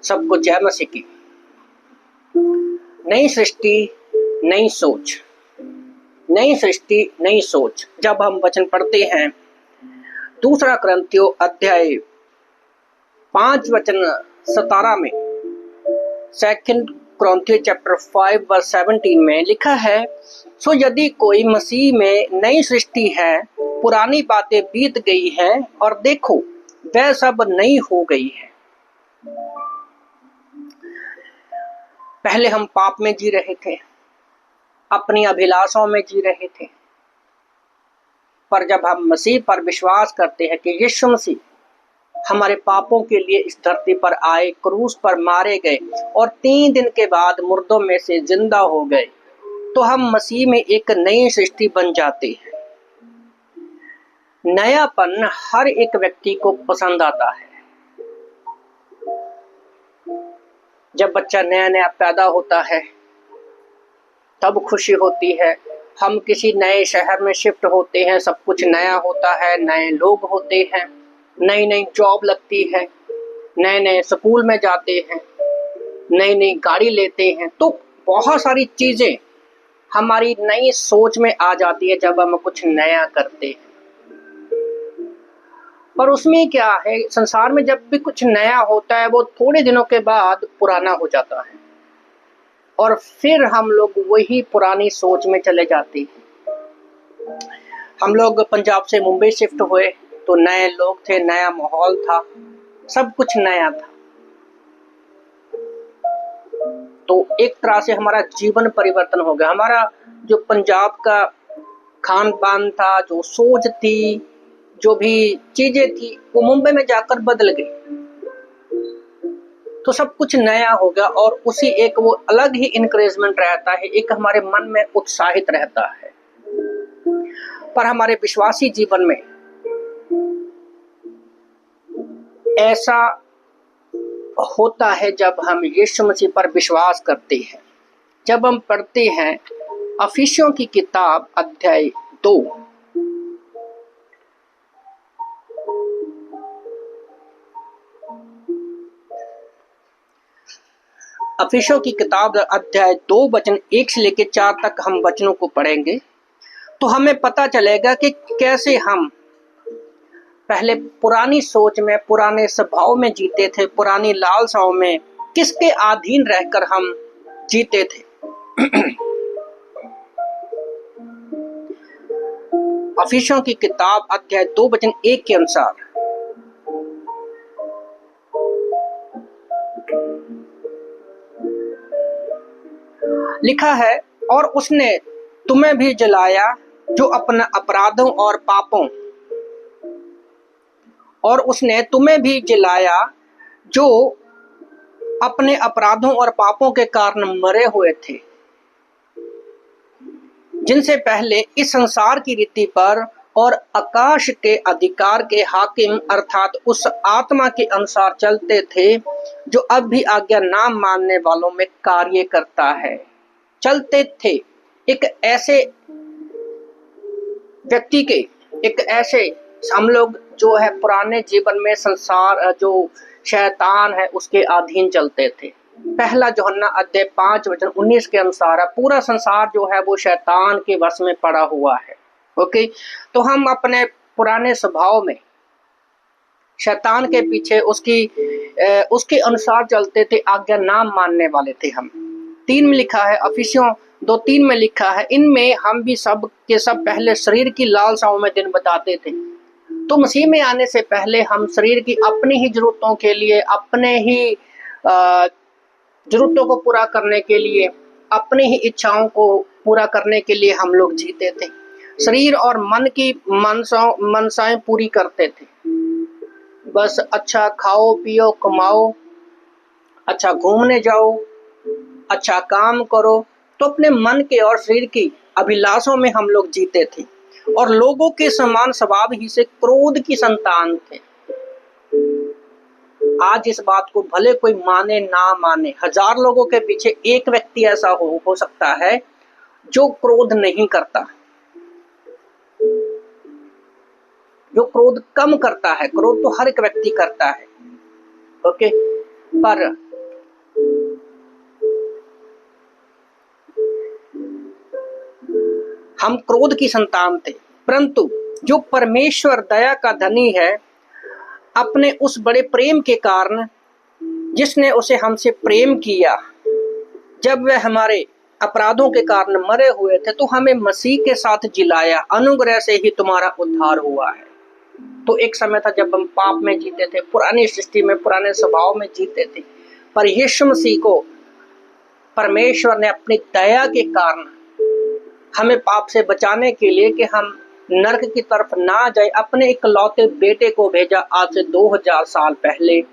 सबको जय मसीह की। नई सृष्टि नई सोच, नई सृष्टि नई सोच। जब हम वचन पढ़ते हैं दूसरा कुरिन्थियों अध्याय 5 वचन 17 में, सेकंड कुरिन्थियों चैप्टर 5 वर्स 17 में लिखा है, सो यदि कोई मसीह में नई सृष्टि है, पुरानी बातें बीत गई हैं और देखो वह सब नई हो गई है। पहले हम पाप में जी रहे थे, अपनी अभिलाषाओं में जी रहे थे, पर जब हम मसीह पर विश्वास करते हैं कि यीशु मसीह हमारे पापों के लिए इस धरती पर आए, क्रूस पर मारे गए और 3 दिन के बाद मुर्दों में से जिंदा हो गए, तो हम मसीह में एक नई सृष्टि बन जाते हैं। नयापन हर एक व्यक्ति को पसंद आता है। जब बच्चा नया नया पैदा होता है तब खुशी होती है। हम किसी नए शहर में शिफ्ट होते हैं, सब कुछ नया होता है, नए लोग होते हैं, नई नई जॉब लगती है, नए नए स्कूल में जाते हैं, नई नई गाड़ी लेते हैं, तो बहुत सारी चीजें हमारी नई सोच में आ जाती है जब हम कुछ नया करते हैं। पर उसमें क्या है, संसार में जब भी कुछ नया होता है वो थोड़े दिनों के बाद पुराना हो जाता है और फिर हम लोग वही पुरानी सोच में चले जाते हैं। हम लोग पंजाब से मुंबई शिफ्ट हुए तो नए लोग थे, नया माहौल था, सब कुछ नया था, तो एक तरह से हमारा जीवन परिवर्तन हो गया। हमारा जो पंजाब का खान पान था, जो सोच थी, जो भी चीजें थी, वो मुंबई में जाकर बदल गई, तो सब कुछ नया हो गया और उसी एक वो अलग ही इंकरेजमेंट रहता है, एक हमारे मन में उत्साहित रहता है। पर हमारे विश्वासी जीवन में ऐसा होता है जब हम यीशु मसीह पर विश्वास करते हैं। जब हम पढ़ते हैं अफिसियों की किताब अध्याय 2, अफिसियों की किताब अध्याय 2 वचन 1 से लेकर 4 तक हम वचनों को पढ़ेंगे तो हमें पता चलेगा कि कैसे हम पहले पुरानी सोच में, पुराने स्वभाव में जीते थे, पुरानी लालसाओं में किसके अधीन रहकर हम जीते थे। अफिसियों की किताब अध्याय 2 वचन 1 के अनुसार लिखा है, और उसने तुम्हें भी जलाया जो अपने अपराधों और पापों, और उसने तुम्हें भी जलाया जो अपने अपराधों और पापों के कारण मरे हुए थे, जिनसे पहले इस संसार की रीति पर और आकाश के अधिकार के हाकिम अर्थात उस आत्मा के अनुसार चलते थे जो अब भी आज्ञा ना मानने वालों में कार्य करता है। चलते थे एक ऐसे व्यक्ति के, एक ऐसे हम लोग जो है पुराने जीवन में संसार जो शैतान है उसके अधीन चलते थे। पहला यूहन्ना अध्याय 5 वचन 19 के अनुसार पूरा संसार जो है वो शैतान के वश में पड़ा हुआ है। ओके, तो हम अपने पुराने स्वभाव में शैतान के पीछे उसके अनुसार चलते थे, आज्ञा ना मानने वाले थे हम। 3 में लिखा है, अफिसियों 2:3 में लिखा है, इनमें हम भी सब के सब पहले शरीर की लालसाओं में दिन बिताते थे। तो मसीह में आने से पहले हम शरीर की अपनी ही जरूरतों के लिए, अपने ही जरूरतों को पूरा करने के लिए, अपनी ही इच्छाओं को पूरा करने के लिए हम लोग जीते थे। शरीर और मन की मनसाएं पूरी करते थे। बस अच्छा खाओ पियो कमाओ, अच्छा घूमने जाओ, अच्छा काम करो, तो अपने मन के और शरीर की अभिलाषों में हम लोग जीते थे और लोगों के समान स्वभाव ही से क्रोध की संतान थे। आज इस बात को भले कोई माने ना माने, 1000 लोगों के पीछे एक व्यक्ति ऐसा हो सकता है जो क्रोध नहीं करता, जो क्रोध कम करता है। क्रोध तो हर एक व्यक्ति करता है, ओके, पर हम क्रोध की संतान थे, परंतु जो परमेश्वर दया का धनी है, अपने उस बड़े प्रेम के कारण, जिसने उसे हमसे प्रेम किया, जब वह हमारे अपराधों के कारण मरे हुए थे तो हमें मसीह के साथ जिलाया, अनुग्रह से ही तुम्हारा उद्धार हुआ है। तो एक समय था जब हम पाप में जीते थे, पुरानी सृष्टि में, पुराने स्वभाव में जीते थे, पर यीशु मसीह को परमेश्वर ने अपनी दया के कारण हमें पाप से बचाने के लिए कि हम नरक की तरफ ना जाए, अपने इकलौते बेटे को भेजा आज से 2000 साल पहले।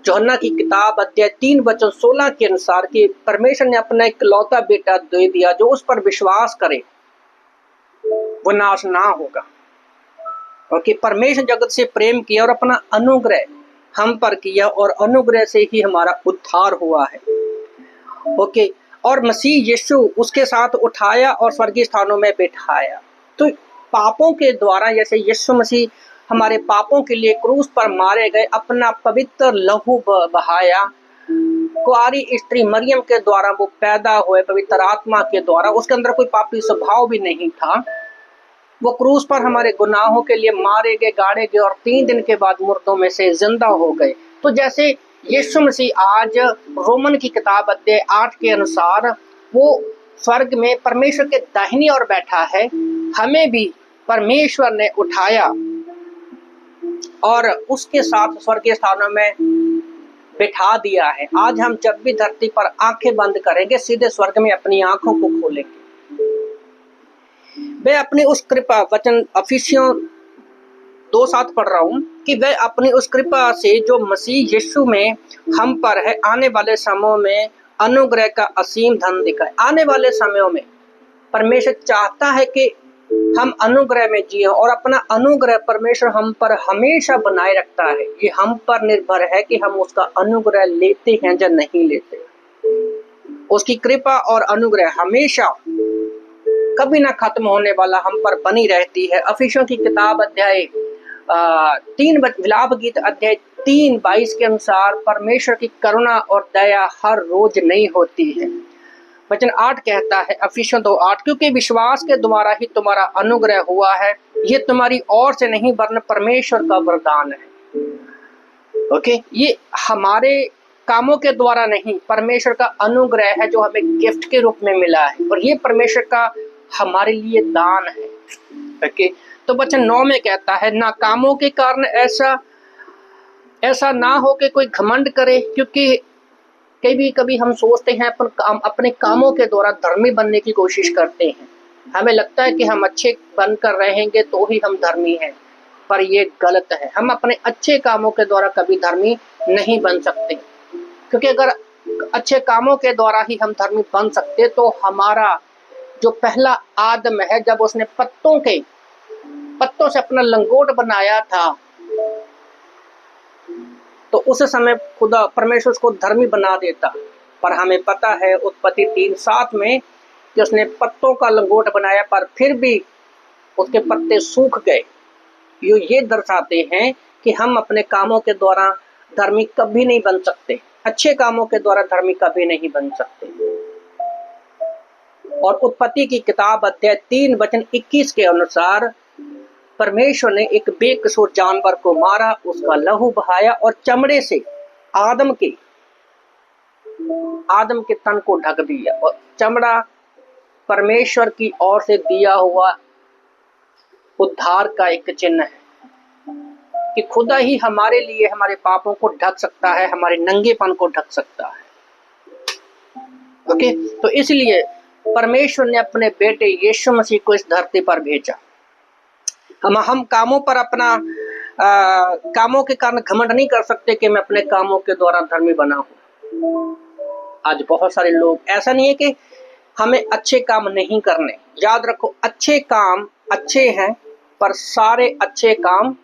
यूहन्ना की किताब अध्याय 3 वचन 16 के अनुसार कि परमेश्वर ने अपना इकलौता बेटा दे दिया, जो उस पर विश्वास करे वो नाश ना होगा। क्योंकि परमेश्वर जगत से प्रेम किया और अपना अनुग्रह हम पर किया, और अनुग्रह से ही हमारा उद्धार हुआ है। ओके, और मसीह यीशु उसके साथ उठाया और स्वर्गीय स्थानों में बिठाया। तो पापों के द्वारा, जैसे यीशु मसीह हमारे पापों के लिए क्रूस पर मारे गए, अपना पवित्र लहू बहाया, कुआरी स्त्री मरियम के द्वारा वो पैदा हुए पवित्र आत्मा के द्वारा, उसके अंदर कोई पापी स्वभाव भी नहीं था। वो क्रूस पर हमारे गुनाहों के लिए मारे गए, गाड़े गए, और 3 दिन के बाद मुर्दों में से जिंदा हो गए। तो जैसे यीशु मसीह आज रोमन की किताब अध्याय 8 के अनुसार वो स्वर्ग में परमेश्वर के दाहिनी ओर बैठा है, हमें भी परमेश्वर ने उठाया और उसके साथ स्वर्गीय स्थानों में बिठा दिया है। आज हम जब भी धरती पर आंखें बंद करेंगे, सीधे स्वर्ग में अपनी आंखों को खोलेंगे। मैं अपनी उस कृपा, वचन इफिसियों 2:7 पढ़ रहा हूं कि वह अपनी उस कृपा से जो मसीह यीशु में हम पर है, आने वाले समयों में अनुग्रह का असीम धन दिखाए। आने वाले समयों में परमेश्वर चाहता है कि हम अनुग्रह में जिए, और अपना अनुग्रह परमेश्वर हम पर हमेशा बनाए रखता है। ये हम पर निर्भर है कि हम उसका अनुग्रह लेते हैं या नहीं लेते। उसकी कृपा और अनुग्रह हमेशा कभी ना खत्म होने वाला हम पर बनी रहती है। इफिसियों की किताब अध्याय 3 विलाप गीत अध्याय 3:22 के अनुसार परमेश्वर की करुणा और दया हर रोज नई होती है। वचन 8 कहता है, इफिसियों 2:8, क्योंकि विश्वास के द्वारा ही तुम्हारा अनुग्रह हुआ है, ये तुम्हारी ओर से नहीं वरन परमेश्वर का वरदान है। ओके, ये हमारे कामों के द्वारा नहीं, परमेश्वर का अनुग्रह है जो हमें गिफ्ट के रूप में मिला है, और ये परमेश्वर का हमारे लिए दान है। ओके, तो वचन 9 में कहता है, ना कामों के कारण ऐसा ना हो कि कोई घमंड करे, क्योंकि कभी हम सोचते हैं अपने कामों के द्वारा धर्मी बनने की कोशिश करते हैं। हमें लगता है कि हम अच्छे बनकर रहेंगे तो ही हम धर्मी हैं, पर ये गलत है। हम अपने अच्छे कामों के द्वारा कभी धर्मी नहीं बन सकते, क्योंकि अगर अच्छे कामों के द्वारा ही हम धर्मी बन सकते तो हमारा जो पहला आदम है, जब उसने पत्तों से अपना लंगोट बनाया था, तो उस समय खुदा परमेश्वर उसको धर्मी बना देता। पर हमें पता है उत्पत्ति 3:7 में कि उसने पत्तों का लंगोट बनाया, पर फिर भी उसके पत्ते सूख गए। ये दर्शाते हैं कि हम अपने कामों के द्वारा धर्मी कभी नहीं बन सकते, अच्छे कामों के द्वारा धर्मी कभी नहीं बन सकते। और उत्पत्ति की किताब अध्याय 3 वचन 21 के अनुसार परमेश्वर ने एक बेकसूर जानवर को मारा, उसका लहू बहाया और चमड़े से आदम के तन को ढक दिया। और चमड़ा परमेश्वर की ओर से दिया हुआ उद्धार का एक चिन्ह है कि खुदा ही हमारे लिए हमारे पापों को ढक सकता है, हमारे नंगेपन को ढक सकता है। ओके, तो इसलिए परमेश्वर ने अपने बेटे यीशु मसीह को इस धरती पर भेजा। हम कामों पर कामों के कारण घमंड नहीं कर सकते कि मैं अपने कामों के द्वारा धर्मी बना हूं। आज बहुत सारे लोग, ऐसा नहीं है कि हमें अच्छे काम नहीं करने, याद रखो अच्छे काम अच्छे हैं, पर सारे अच्छे काम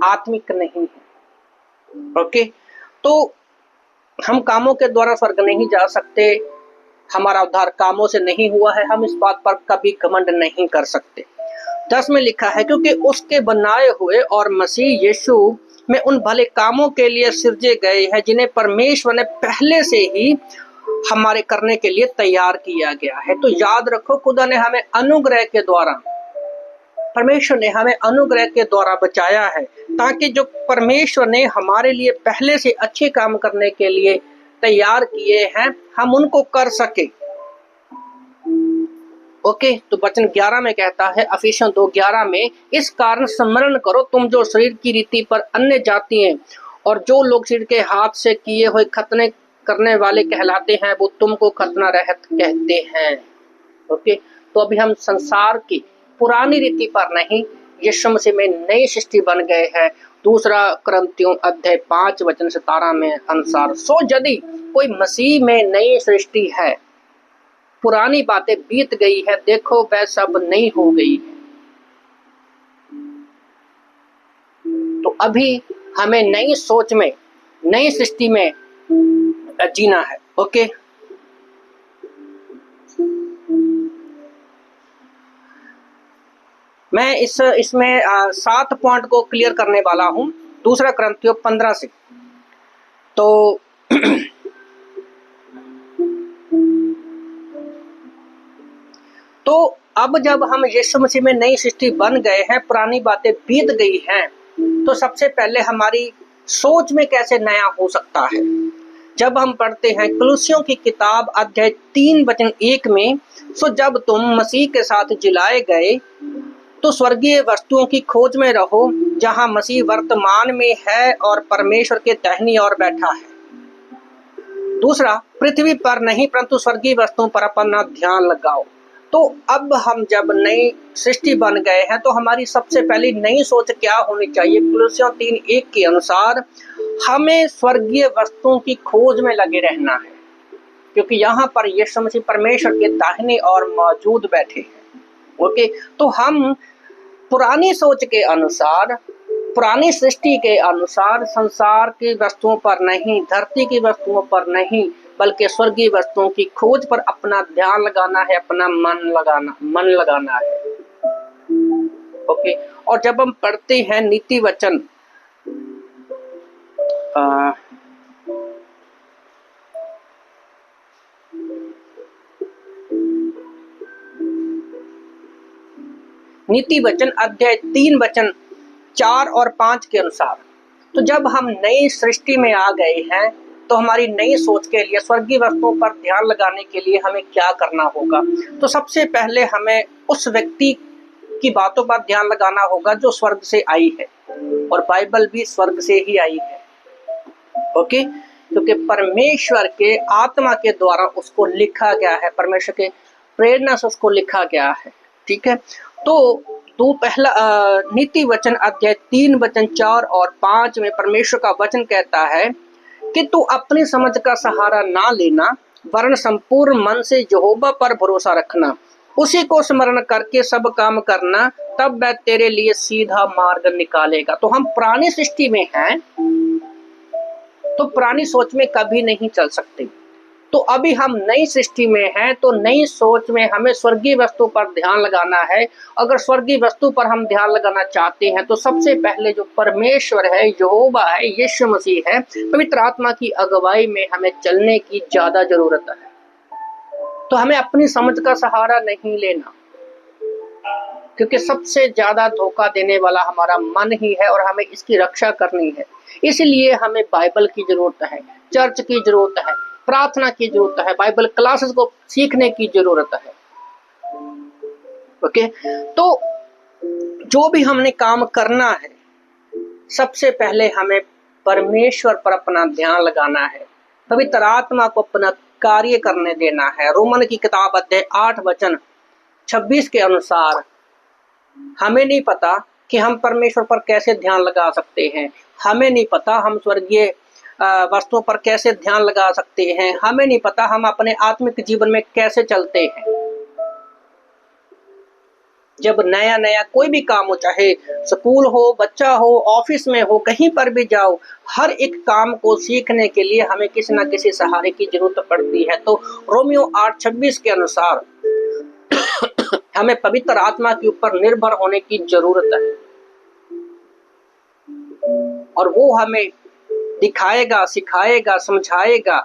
आत्मिक नहीं है। ओके, तो हम कामों के द्वारा स्वर्ग नहीं जा सकते, हमारा उद्धार कामों से नहीं हुआ है, हम इस बात पर कभी घमंड नहीं कर सकते। 10 में लिखा है, क्योंकि उसके बनाए हुए और मसीह यीशु में उन भले कामों के लिए सिरजे गए हैं जिन्हें परमेश्वर ने पहले से ही हमारे करने के लिए तैयार किया गया है। तो याद रखो, खुदा ने हमें अनुग्रह के द्वारा, परमेश्वर ने हमें अनुग्रह के द्वारा बचाया है, ताकि जो परमेश्वर ने हमारे लिए पहले से अच्छे काम करने के लिए तैयार किए हैं, हम उनको कर सके। ओके, तो वचन 11 में कहता है, इफिसियों 2:11 में, इस कारण स्मरण करो तुम जो शरीर की रीति पर अन्य जाति हैं और जो लोग शरीर के हाथ से किए हुए खतने करने वाले कहलाते हैं, वो तुमको खतना रहत कहते हैं। ओके, तो अभी हम संसार की पुरानी रीति पर नहीं, यीशु मसीह में नई सृष्टि बन गए हैं। 2 कुरिन्थियों अध्याय 5 वचन 17 में अनुसार, सो यदि कोई मसीह में नई सृष्टि है, पुरानी बातें बीत गई है, देखो वह सब नई हो गई है। तो अभी हमें नई सोच में, नई सृष्टि में जीना है। ओके, मैं इसमें 7 पॉइंट को क्लियर करने वाला हूं 2 कुरिन्थियों 15 से। तो तो अब जब हम यीशु मसीह में नई सृष्टि बन गए हैं, पुरानी बातें बीत गई हैं, तो सबसे पहले हमारी सोच में कैसे नया हो सकता है। जब हम पढ़ते हैं कुलुस्सियों की किताब अध्याय 3 वचन 1 में, सो जब तुम मसीह के साथ जिलाए गए तो स्वर्गीय वस्तुओं की खोज में रहो, जहां मसीह वर्तमान में है और परमेश्वर के दाहिनी ओर बैठा है। दूसरा, पृथ्वी पर नहीं परंतु स्वर्गीय वस्तुओं पर अपना ध्यान लगाओ। तो अब हम जब नई सृष्टि बन गए हैं, तो हमारी सबसे पहली नई सोच क्या होनी चाहिए? कुलुस्सियों 3:1 के अनुसार हमें स्वर्गीय वस्तुओं की खोज में लगे रहना है, क्योंकि यहाँ पर यीशु मसीह परमेश्वर के दाहिने ओर मौजूद बैठे हैं। ओके, तो हम पुरानी सोच के अनुसार, पुरानी सृष्टि के अनुसार संसार की वस्तुओं पर नहीं, धरती की वस्तुओं पर नहीं, बल्कि स्वर्गीय वस्तुओं की खोज पर अपना ध्यान लगाना है, अपना मन लगाना है। ओके, और जब हम पढ़ते हैं नीति वचन नीति वचन अध्याय 3 वचन 4 और 5 के अनुसार, तो जब हम नई सृष्टि में आ गए हैं, तो हमारी नई सोच के लिए, स्वर्गीय वस्तुओं पर ध्यान लगाने के लिए हमें क्या करना होगा? तो सबसे पहले हमें उस व्यक्ति की बातों पर ध्यान लगाना होगा जो स्वर्ग से आई है, और बाइबल भी स्वर्ग से ही आई है। ओके, क्योंकि परमेश्वर के आत्मा के द्वारा उसको लिखा गया है, परमेश्वर के प्रेरणा से उसको लिखा गया है। ठीक है, तो पहला नीति वचन अध्याय 3 वचन 4 और 5 में परमेश्वर का वचन कहता है कि तू अपनी समझ का सहारा ना लेना, वरन संपूर्ण मन से यहोवा पर भरोसा रखना, उसी को स्मरण करके सब काम करना, तब वह तेरे लिए सीधा मार्ग निकालेगा। तो हम पुरानी सृष्टि में हैं, तो पुरानी सोच में कभी नहीं चल सकते। तो अभी हम नई सृष्टि में हैं, तो नई सोच में हमें स्वर्गीय वस्तु पर ध्यान लगाना है। अगर स्वर्गीय वस्तु पर हम ध्यान लगाना चाहते हैं, तो सबसे पहले जो परमेश्वर है, यहोवा है, यीशु मसीह है, पवित्र आत्मा की अगुवाई में हमें चलने की ज्यादा जरूरत है। तो हमें अपनी समझ का सहारा नहीं लेना, क्योंकि सबसे ज्यादा धोखा देने वाला हमारा मन ही है, और हमें इसकी रक्षा करनी है। इसलिए हमें बाइबल की जरूरत है, चर्च की जरूरत है, प्रार्थना की जरूरत है, बाइबल क्लासेस को सीखने की जरूरत है। ओके, तो जो भी हमने काम करना है, सबसे पहले हमें परमेश्वर पर अपना ध्यान लगाना है, पवित्र आत्मा को अपना कार्य करने देना है। रोमन की किताब अध्याय 8 वचन 26 के अनुसार हमें नहीं पता कि हम परमेश्वर पर कैसे ध्यान लगा सकते हैं, हमें नहीं पता हम स्वर्गीय वस्तुओं पर कैसे ध्यान लगा सकते हैं, हमें नहीं पता हम अपने आत्मिक जीवन में कैसे चलते हैं। जब नया नया कोई भी काम हो, चाहे स्कूल हो, बच्चा हो, ऑफिस में हो, कहीं पर भी जाओ, हर एक काम को सीखने के लिए हमें किसी न किसी सहारे की जरूरत पड़ती है। तो रोमियो 8:26 के अनुसार हमें पवित्र आत्मा के ऊपर निर्भर होने की जरूरत है, और वो हमें दिखाएगा, सिखाएगा, समझाएगा।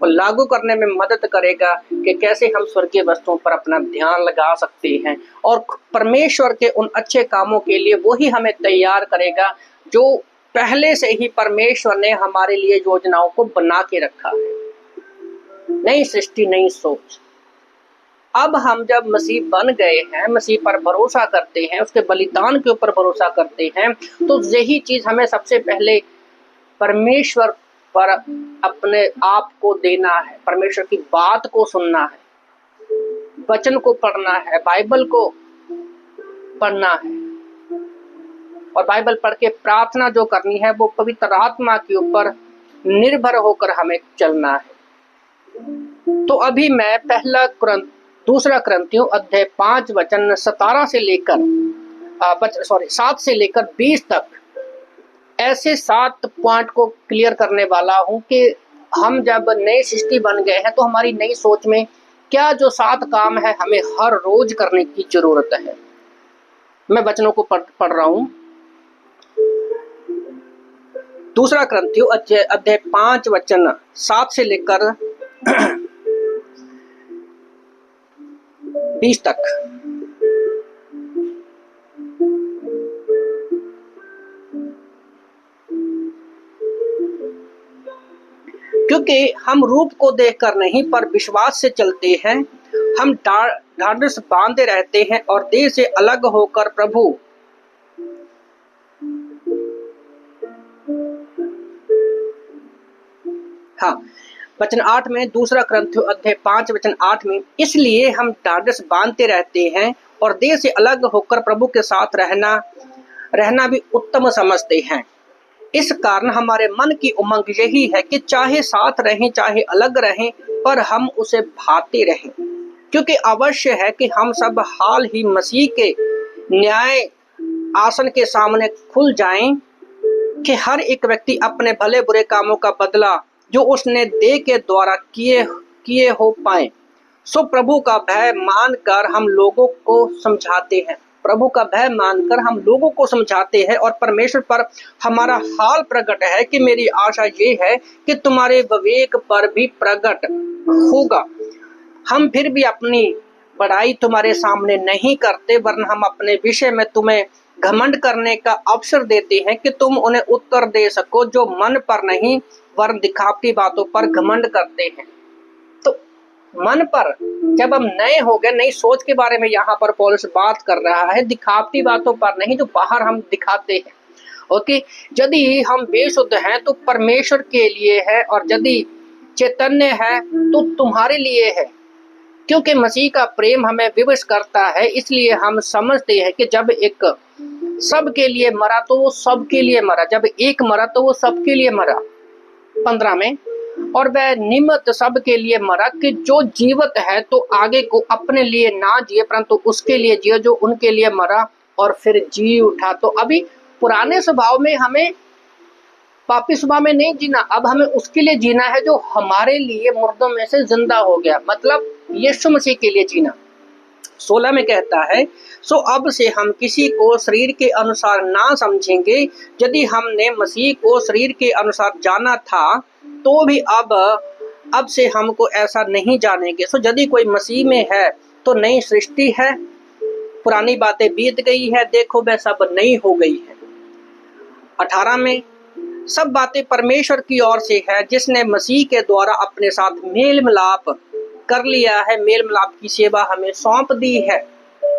को लागू करने में मदद करेगा कि कैसे हम स्वर्गीय वस्तुओं पर अपना ध्यान लगा सकते हैं, और परमेश्वर के उन अच्छे कामों के लिए वही हमें तैयार करेगा जो पहले से ही परमेश्वर ने हमारे लिए योजनाओं को बना के रखा है। नई सृष्टि, नई सोच। अब हम जब मसीह बन गए हैं, मसीह पर भरोसा करते हैं, उसके बलिदान के ऊपर भरोसा करते हैं, तो यही चीज हमें सबसे पहले परमेश्वर पर अपने आप को देना है, परमेश्वर की बात को सुनना है, वचन को पढ़ना है, बाइबल को पढ़ना है, और बाइबल पढ़ के प्रार्थना जो करनी है वो पवित्र आत्मा के ऊपर निर्भर होकर हमें चलना है। तो अभी मैं दूसरा कुरिन्थियों अध्याय 5 वचन 17 से लेकर 7 से लेकर 20 तक ऐसे 7 पॉइंट को क्लियर करने वाला हूं कि हम जब नई सृष्टि बन गए हैं तो हमारी नई सोच में क्या जो 7 काम है हमें हर रोज करने की जरूरत है। मैं वचनों को पढ़ रहा हूं। दूसरा कुरिन्थियों अध्याय 5 वचन 7 से लेकर 20 तक। क्योंकि हम रूप को देखकर नहीं पर विश्वास से चलते हैं, हम ढाढ़स बांधे रहते हैं और देह से अलग होकर प्रभु वचन 8 में, दूसरा कुरिन्थियों अध्याय 5 वचन 8 में, इसलिए हम ढाढ़स बांधते रहते हैं और देह से अलग होकर प्रभु के साथ रहना भी उत्तम समझते हैं। इस कारण हमारे मन की उमंग यही है कि चाहे साथ रहें चाहे अलग रहें, पर हम उसे भाते रहें, क्योंकि अवश्य है कि हम सब हाल ही मसीह के न्याय आसन के सामने खुल जाएं, कि हर एक व्यक्ति अपने भले बुरे कामों का बदला जो उसने देह के द्वारा किए हो पाए। सो प्रभु का भय मानकर हम लोगों को समझाते हैं, प्रभु का भय मानकर हम लोगों को समझाते हैं, और परमेश्वर पर हमारा हाल प्रकट है कि मेरी आशा ये है कि तुम्हारे विवेक पर भी प्रकट होगा। हम फिर भी अपनी बड़ाई तुम्हारे सामने नहीं करते, वरन हम अपने विषय में तुम्हें घमंड करने का अवसर देते हैं कि तुम उन्हें उत्तर दे सको जो मन पर नहीं वरन दिखावटी बातों पर घमंड करते हैं। तो मन पर जब हम नए हो गए, नई सोच के बारे में यहाँ पर पौलुस बात कर रहा है, दिखावटी बातों पर नहीं जो बाहर हम दिखाते हैं। ओके, यदि हम बेशुद्ध हैं तो परमेश्वर के लिए है, और यदि चैतन्य है तो तुम्हारे लिए है, क्योंकि मसीह का प्रेम हमें विवश करता है। इसलिए हम समझते हैं कि जब एक सबके लिए मरा तो वो सबके लिए मरा, जब एक मरा तो वो सबके लिए मरा। 15 में, और वह निमित्त सबके लिए मरा कि जो जीवित है तो आगे को अपने लिए ना जिए परंतु उसके लिए जिए जो उनके लिए मरा और फिर जी उठा। तो अभी पुराने स्वभाव में हमें, पापी स्वभाव में नहीं जीना, अब हमें उसके लिए जीना है जो हमारे लिए मुर्दों में से जिंदा हो गया, मतलब यीशु मसीह के लिए जीना। 16 में कहता है, सो अब से हम किसी को शरीर के अनुसार ना समझेंगे। यदि हमने मसीह को शरीर के अनुसार जाना था तो भी अब से हमको ऐसा नहीं जानेंगे। सो यदि कोई मसीह में है तो नई सृष्टि है, पुरानी बातें बीत गई है, देखो वह सब नई हो गई है। 18 में, सब बातें परमेश्वर की ओर से है जिसने मसीह के द्वारा अपने साथ मेल मिलाप कर लिया है, मेल मिलाप की सेवा हमें सौंप दी है।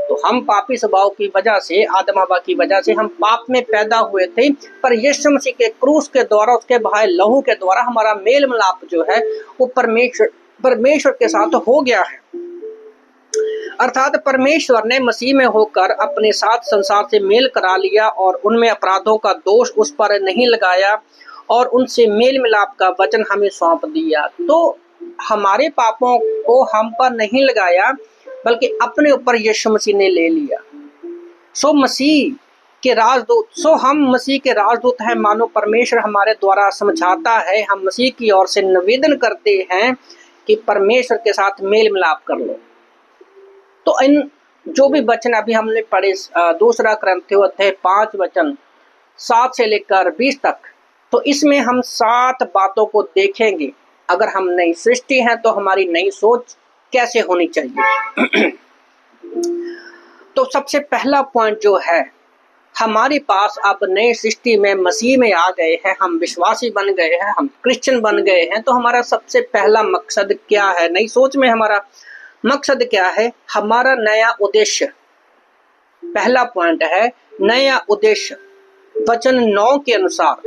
तो हम पापी स्वभाव की वजह से, आदम हवा की वजह से हम पाप में पैदा हुए थे, पर यीशु मसीह के क्रूस के द्वारा, उसके बहाए लहू के द्वारा हमारा मेल मिलाप जो है वो परमेश्वर के साथ हो गया है। अर्थात परमेश्वर ने मसीह में होकर अपने साथ संसार से मेल करा लिया और उनमें अपराधों का दोष उस पर नहीं लगाया और उनसे मेल मिलाप का वचन हमें सौंप दिया। तो हमारे पापों को हम पर नहीं लगाया बल्कि अपने ऊपर यीशु मसीह ने ले लिया। सो मसीह के राजदूत, हम मसीह के राजदूत हैं, मानो परमेश्वर हमारे द्वारा समझाता है। हम मसीह की ओर से निवेदन करते हैं कि परमेश्वर के साथ मेल मिलाप कर लो। तो इन जो भी वचन अभी हमने पढ़े, दूसरा कुरिन्थियों अध्याय 5 वचन 7 से लेकर 20 तक, तो इसमें हम 7 बातों को देखेंगे अगर हम नई सृष्टि हैं तो हमारी नई सोच कैसे होनी चाहिए। तो सबसे पहला पॉइंट जो है, हमारे पास अब नई सृष्टि में मसीह में आ गए हैं, हम विश्वासी बन गए हैं, हम क्रिश्चियन बन गए हैं, तो हमारा सबसे पहला मकसद क्या है? नई सोच में हमारा मकसद क्या है? हमारा नया उद्देश्य, पहला पॉइंट है नया उद्देश्य। वचन 9 के अनुसार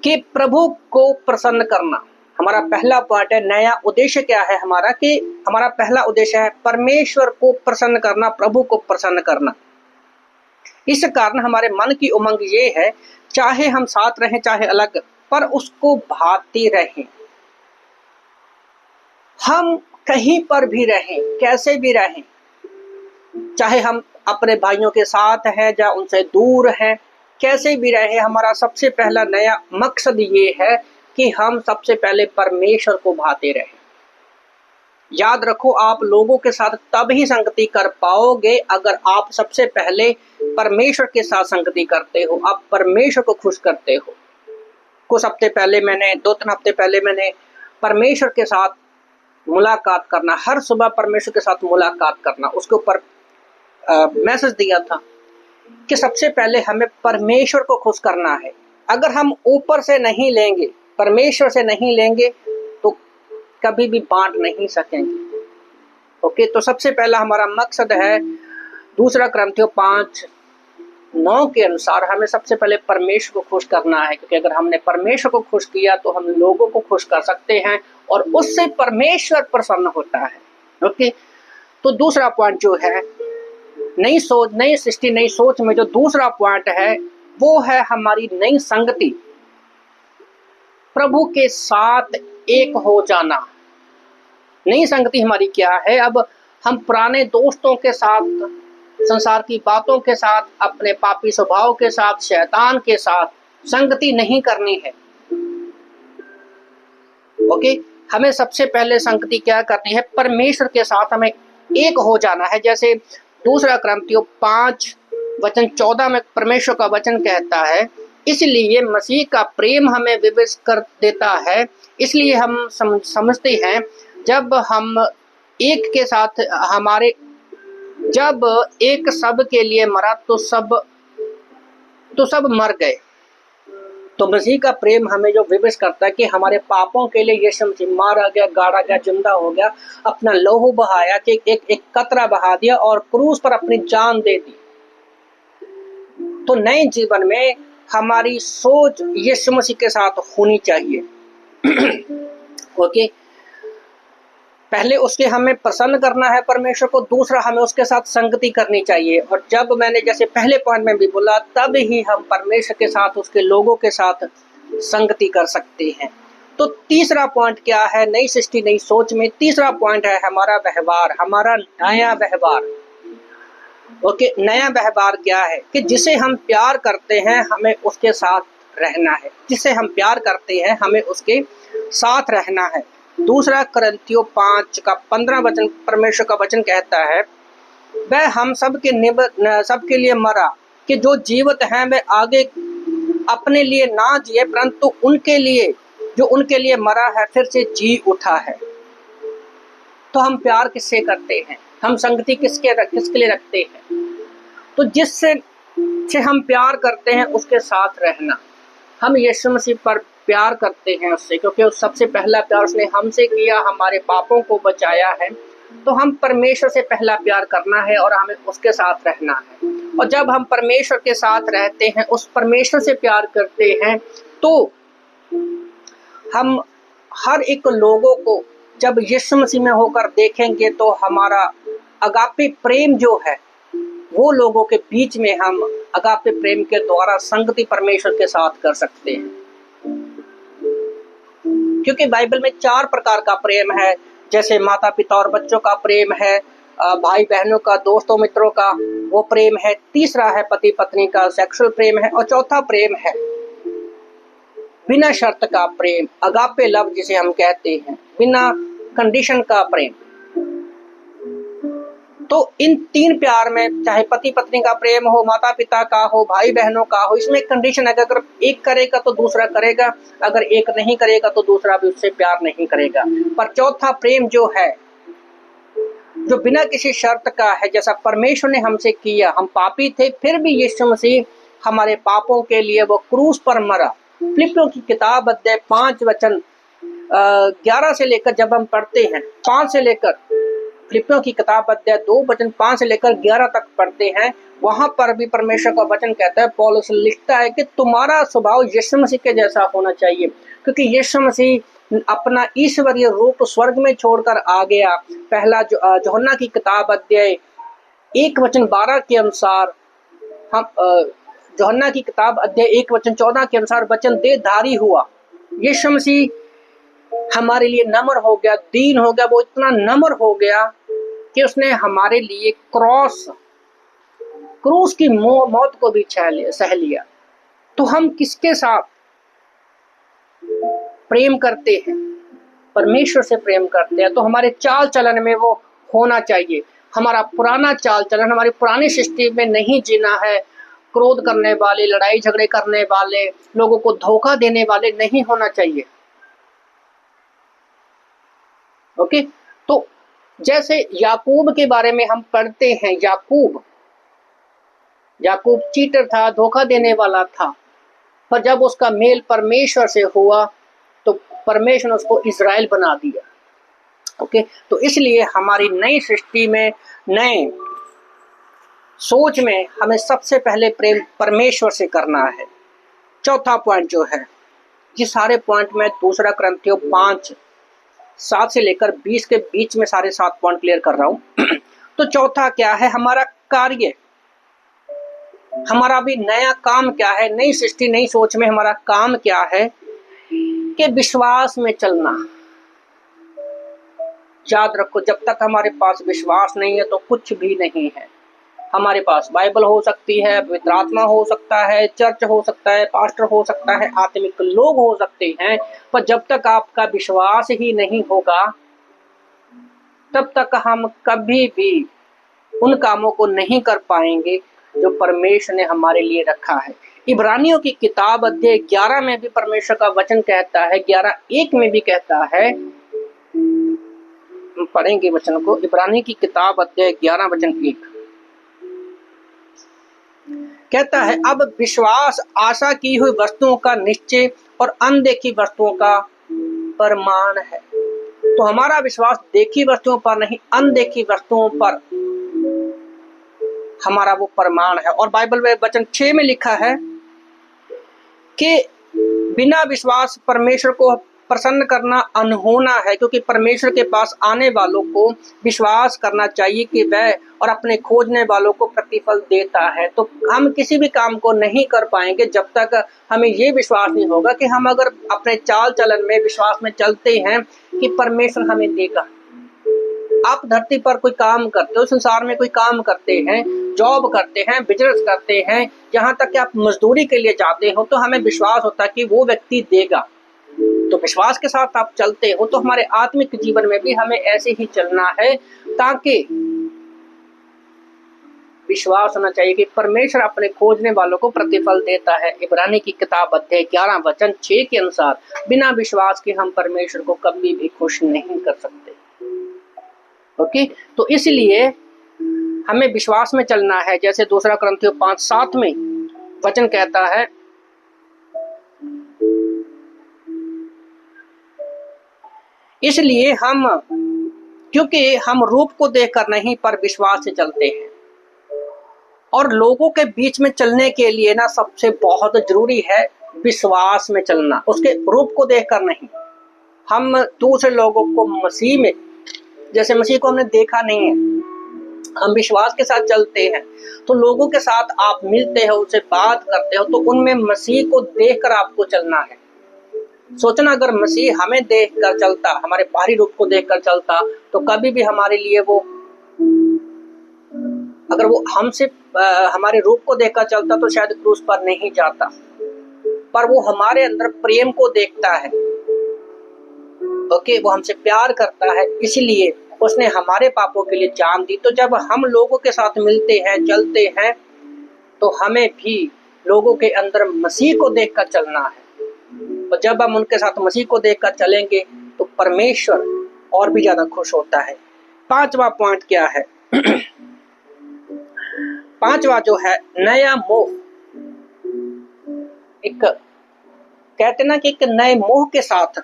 कि प्रभु को प्रसन्न करना, हमारा पहला पॉइंट है। नया उद्देश्य क्या है हमारा? कि हमारा पहला उद्देश्य है परमेश्वर को प्रसन्न करना, प्रभु को प्रसन्न करना। इस कारण हमारे मन की उमंग ये है, चाहे हम साथ रहें चाहे अलग, पर उसको भाते रहें। हम कहीं पर भी रहें, कैसे भी रहें, चाहे हम अपने भाइयों के साथ हैं या उनसे दूर हैं, कैसे भी रहे, हमारा सबसे पहला नया मकसद ये है कि हम सबसे पहले परमेश्वर को भाते रहें। याद रखो, आप लोगों के साथ तब ही संगति कर पाओगे अगर आप सबसे पहले परमेश्वर के साथ संगति करते हो, आप परमेश्वर को खुश करते हो। कुछ हफ्ते पहले मैंने 2-3 हफ्ते पहले मैंने परमेश्वर के साथ मुलाकात करना, हर सुबह परमेश्वर के साथ मुलाकात करना, उसके ऊपर मैसेज दिया था कि सबसे पहले हमें परमेश्वर को खुश करना है। अगर हम ऊपर से नहीं लेंगे, परमेश्वर से नहीं लेंगे, तो कभी भी बांट नहीं सकेंगे। ओके, तो सबसे पहला हमारा मकसद है, 2 कुरिन्थियों 5:9 के अनुसार हमें सबसे पहले परमेश्वर को खुश करना है, क्योंकि अगर हमने परमेश्वर को खुश किया तो हम लोगों को खुश कर सकते हैं और उससे परमेश्वर प्रसन्न होता है। ओके, तो दूसरा पॉइंट जो है नई सोच, नई सृष्टि, नई सोच में जो दूसरा पॉइंट है वो है हमारी नई संगति, प्रभु के साथ एक हो जाना। नई संगति हमारी क्या है? अब हम पुराने दोस्तों के साथ, संसार की बातों के साथ, अपने पापी स्वभाव के साथ, शैतान के साथ संगति नहीं करनी है। ओके, हमें सबसे पहले संगति क्या करनी है? परमेश्वर के साथ हमें एक हो जाना है। जैसे 2 कुरिन्थियों 5:14 में परमेश्वर का वचन कहता है, इसलिए मसीह का प्रेम हमें विवश कर देता है। इसलिए हम समझते हैं जब हम एक के साथ जब एक सब के लिए मरा तो सब मर गए। तो मसीह का प्रेम हमें जो विवश करता है कि हमारे पापों के लिए यीशु मसीह मारा गया, गाड़ा गया, जिंदा हो गया, अपना लहू बहाया, कि एक कतरा बहा दिया और क्रूस पर अपनी जान दे दी। तो नए जीवन में हमारी सोच यीशु मसीह के साथ होनी चाहिए। ओके, पहले उसके हमें प्रसन्न करना है परमेश्वर को, दूसरा हमें उसके साथ संगति करनी चाहिए। और जब मैंने जैसे पहले पॉइंट में भी बोला, तब ही हम परमेश्वर के साथ, उसके लोगों के साथ संगति कर सकते हैं। तो तीसरा पॉइंट क्या है नई सृष्टि नई सोच में? तीसरा पॉइंट है हमारा व्यवहार, हमारा नया व्यवहार। ओके, नया व्यवहार क्या है? कि जिसे हम प्यार करते हैं हमें उसके साथ रहना है, जिसे हम प्यार करते हैं हमें उसके साथ रहना है। 2 कुरिन्थियों 5:15 वचन, परमेश्वर का वचन कहता है, वह हम सबके लिए मरा, कि जो जीवित हैं वे आगे अपने लिए ना जिए, परंतु उनके लिए जो उनके लिए मरा है फिर से जी उठा है। तो हम प्यार किससे करते हैं? हम संगति किसके लिए रखते हैं? तो जिससे हम प्यार करते हैं उसके साथ रहना। हम यीशु मसीह पर प्यार करते हैं उससे, क्योंकि उस सबसे पहला प्यार उसने हमसे किया, हमारे पापों को बचाया है। तो हम परमेश्वर से पहला प्यार करना है और हमें उसके साथ रहना है। और जब हम परमेश्वर के साथ रहते हैं, उस परमेश्वर से प्यार करते हैं, तो हम हर एक लोगों को जब यीशु मसीह में होकर देखेंगे तो हमारा अगापे प्रेम जो है वो लोगों के बीच में हम अगापे प्रेम के द्वारा संगति परमेश्वर के साथ कर सकते हैं। क्योंकि बाइबल में 4 प्रकार का प्रेम है, जैसे माता पिता और बच्चों का प्रेम है, भाई बहनों का, दोस्तों मित्रों का वो प्रेम है, तीसरा है पति पत्नी का सेक्सुअल प्रेम है, और चौथा प्रेम है बिना शर्त का प्रेम, अगापे लव जिसे हम कहते हैं, बिना कंडीशन का प्रेम। तो इन तीन प्यार में, चाहे पति पत्नी का प्रेम हो, माता पिता का हो, भाई बहनों का हो, इसमें एक कंडीशन है कि अगर एक करेगा तो दूसरा करेगा, अगर एक नहीं करेगा तो दूसरा भी उससे प्यार नहीं करेगा। पर चौथा प्रेम जो है, जो बिना किसी शर्त का है, जैसा परमेश्वर ने हमसे किया, हम पापी थे फिर भी यीशु मसीह हमारे पापों के लिए वो क्रूस पर मरा। फिलिपियों की किताब अध्याय 5 वचन 11 से लेकर जब हम पढ़ते हैं, 5 से लेकर, फिलिपियों की किताब अध्याय 2 वचन 5 से लेकर 11 तक पढ़ते हैं, वहां पर भी परमेश्वर का वचन कहता है, पौलुस लिखता है कि तुम्हारा स्वभाव यीशु मसीह के जैसा होना चाहिए, क्योंकि यीशु मसीह अपना ईश्वरीय रूप स्वर्ग में छोड़कर आ गया। पहला यूहन्ना की किताब अध्याय 1 वचन 12 के अनुसार, हम यूहन्ना की किताब अध्याय 1 वचन 14 के अनुसार वचन देहधारी हुआ। यीशु मसीह हमारे लिए नम्र हो गया, दीन हो गया। वो इतना नम्र हो गया कि उसने हमारे लिए क्रूस की मौत को भी सह लिया। तो हम किसके साथ प्रेम करते हैं? परमेश्वर से प्रेम करते हैं। तो हमारे चाल चलन में वो होना चाहिए। हमारा पुराना चाल चलन, हमारी पुरानी सृष्टि में नहीं जीना है। क्रोध करने वाले, लड़ाई झगड़े करने वाले, लोगों को धोखा देने वाले नहीं होना चाहिए। ओके, तो जैसे याकूब के बारे में हम पढ़ते हैं, याकूब चीटर था, धोखा देने वाला था, पर जब उसका मेल परमेश्वर से हुआ तो परमेश्वर ने उसको इज़राइल बना दिया। ओके, तो इसलिए हमारी नई सृष्टि में, नए सोच में हमें सबसे पहले प्रेम परमेश्वर से करना है। चौथा पॉइंट जो है, ये सारे पॉइंट मैं 2 कुरिन्थियों 5:7 से लेकर 20 के बीच में सारे 7 पॉइंट क्लियर कर रहा हूं। तो चौथा क्या है? हमारा कार्य, हमारा भी नया काम क्या है? नई सृष्टि, नई सोच में हमारा काम क्या है? कि विश्वास में चलना। याद रखो, जब तक हमारे पास विश्वास नहीं है तो कुछ भी नहीं है। हमारे पास बाइबल हो सकती है, पवित्र आत्मा हो सकता है, चर्च हो सकता है, पास्टर हो सकता है, आत्मिक लोग हो सकते हैं, पर जब तक आपका विश्वास ही नहीं होगा तब तक हम कभी भी उन कामों को नहीं कर पाएंगे जो परमेश्वर ने हमारे लिए रखा है। इब्रानियों की किताब अध्याय 11 में भी परमेश्वर का वचन कहता है, 11:1 में भी कहता है, हम पढ़ेंगे वचन को। इब्रानी की किताब अध्याय 11 वचन 1 कहता है, अब विश्वास आशा की हुई वस्तुओं का निश्चय और अनदेखी वस्तुओं का प्रमाण है। तो हमारा विश्वास देखी वस्तुओं पर नहीं, अनदेखी वस्तुओं पर हमारा वो प्रमाण है। और बाइबल में वचन 6 में लिखा है कि बिना विश्वास परमेश्वर को प्रसन्न करना अनहोना है, क्योंकि परमेश्वर के पास आने वालों को विश्वास करना चाहिए कि वह और अपने खोजने वालों को प्रतिफल देता है। तो हम किसी भी काम को नहीं कर पाएंगे जब तक हमें ये विश्वास नहीं होगा कि हम अगर अपने चाल चलन में विश्वास में चलते हैं कि परमेश्वर हमें देगा। आप धरती पर कोई काम करते हो, संसार में कोई काम करते हैं, जॉब करते हैं, बिजनेस करते हैं, यहाँ तक कि आप मजदूरी के लिए जाते हो, तो हमें विश्वास होता है कि वो व्यक्ति देगा। तो विश्वास के साथ आप चलते हो। तो हमारे आत्मिक जीवन में भी हमें ऐसे ही चलना है, ताकि विश्वास होना चाहिए कि परमेश्वर अपने खोजने वालों को प्रतिफल देता है। इब्रानी की किताब अध्याय 11 वचन 6 के अनुसार बिना विश्वास के हम परमेश्वर को कभी भी खुश नहीं कर सकते। ओके, तो इसलिए हमें विश्वास में चलना है। जैसे 2 कुरिन्थियों 5:7 में वचन कहता है, इसलिए क्योंकि हम रूप को देखकर नहीं पर विश्वास से चलते हैं। और लोगों के बीच में चलने के लिए ना सबसे बहुत जरूरी है विश्वास में चलना, उसके रूप को देखकर नहीं। हम दूसरे लोगों को मसीह में, जैसे मसीह को हमने देखा नहीं है, हम विश्वास के साथ चलते हैं, तो लोगों के साथ आप मिलते हो, उनसे बात करते हो, तो उनमें मसीह को देखकर आपको चलना है। सोचना, अगर मसीह हमें देखकर चलता, हमारे बाहरी रूप को देखकर चलता, तो कभी भी हमारे लिए वो, अगर वो हमसे हमारे रूप को देखकर चलता तो शायद क्रूस पर नहीं जाता। पर वो हमारे अंदर प्रेम को देखता है। ओके, वो हमसे प्यार करता है, इसलिए उसने हमारे पापों के लिए जान दी। तो जब हम लोगों के साथ मिलते हैं, चलते हैं, तो हमें भी लोगों के अंदर मसीह को देखकर चलना है। और जब हम उनके साथ मसीह को देखकर चलेंगे तो परमेश्वर और भी ज्यादा खुश होता है। पांचवा पॉइंट क्या है? पांचवा जो है नया मोह। एक कहते ना कि एक नए मोह के साथ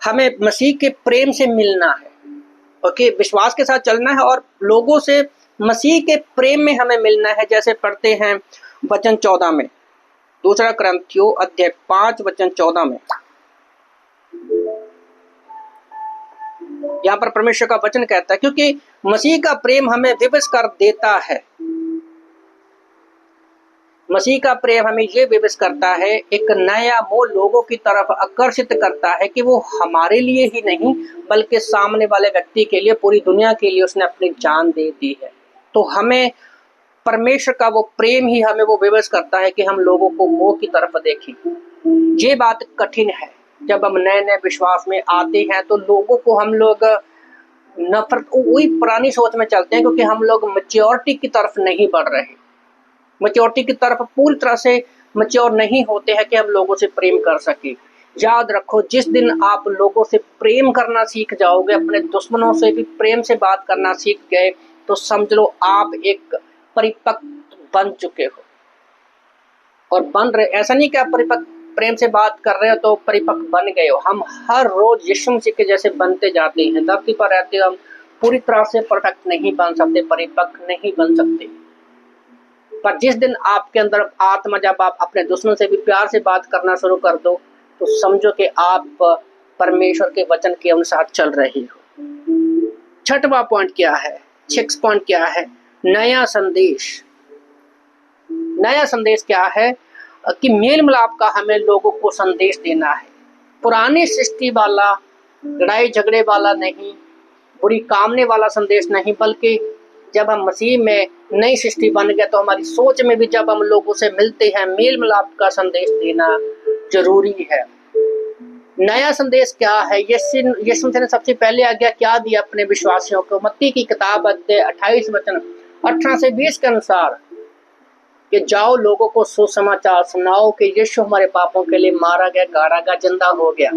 हमें मसीह के प्रेम से मिलना है, ओके, विश्वास के साथ चलना है और लोगों से मसीह के प्रेम में हमें मिलना है। जैसे पढ़ते हैं वचन 14 में, दूसरा कुरिन्थियों अध्याय 5 वचन 14 में, यहाँ पर परमेश्वर का वचन कहता है, क्योंकि मसीह का प्रेम हमें विवश कर देता है। मसीह का प्रेम हमें ये विवश करता है, एक नया मोह लोगों की तरफ आकर्षित करता है कि वो हमारे लिए ही नहीं बल्कि सामने वाले व्यक्ति के लिए, पूरी दुनिया के लिए उसने अपनी जान दे दी है। तो हमें परमेश्वर का वो प्रेम ही हमें वो विवश करता है कि हम लोगों को मोह की तरफ देखें। ये बात कठिन है। जब हम नए नए विश्वास में आते हैं तो लोगों को हम लोग नफरत, वही पुरानी सोच में चलते हैं, क्योंकि हम लोग मैच्योरिटी की तरफ नहीं बढ़ रहे। मैच्योरिटी की तरफ पूरी तरह से मैच्योर नहीं होते हैं कि हम लोगों से प्रेम कर सके। याद रखो, जिस दिन आप लोगों से प्रेम करना सीख जाओगे, अपने दुश्मनों से भी प्रेम से बात करना सीख गए, तो समझ लो आप एक परिपक्व बन चुके हो। और बन रहे, ऐसा नहीं कि आप परिपक्व प्रेम से बात कर रहे हो तो परिपक्व बन गए हो। हम हर रोज यीशु मसीह के जैसे बनते जाते हैं। धरती पर रहते हम पूरी तरह से परफेक्ट नहीं बन सकते, परिपक्व नहीं बन सकते। पर जिस दिन आपके अंदर आत्मा, जब आप अपने दुश्मन से भी प्यार से बात करना शुरू कर दो, तो समझो कि आप परमेश्वर के वचन के अनुसार चल रहे हो। छठवां पॉइंट क्या है? 6 पॉइंट क्या है? नया संदेश। नया संदेश क्या है? कि मेल मिलाप का हमें लोगों को संदेश देना है। पुरानी सृष्टि वाला, लड़ाई झगड़े वाला नहीं, बुरी कामने वाला संदेश नहीं, बल्कि जब हम मसीह में नई सृष्टि बन गए तो हमारी सोच में भी जब हम लोगों से मिलते हैं, मेल मिलाप का संदेश देना जरूरी है। नया संदेश क्या है? यीशु ने सबसे पहले आज्ञा क्या दिया अपने विश्वासियों को? मत्ती की किताब अध्याय 28 वचन 18 से 20 के अनुसार, कि जाओ लोगों को सुसमाचार सुनाओ कि यीशु हमारे पापों के लिए मारा गया, गाड़ा गया, जिंदा हो गया।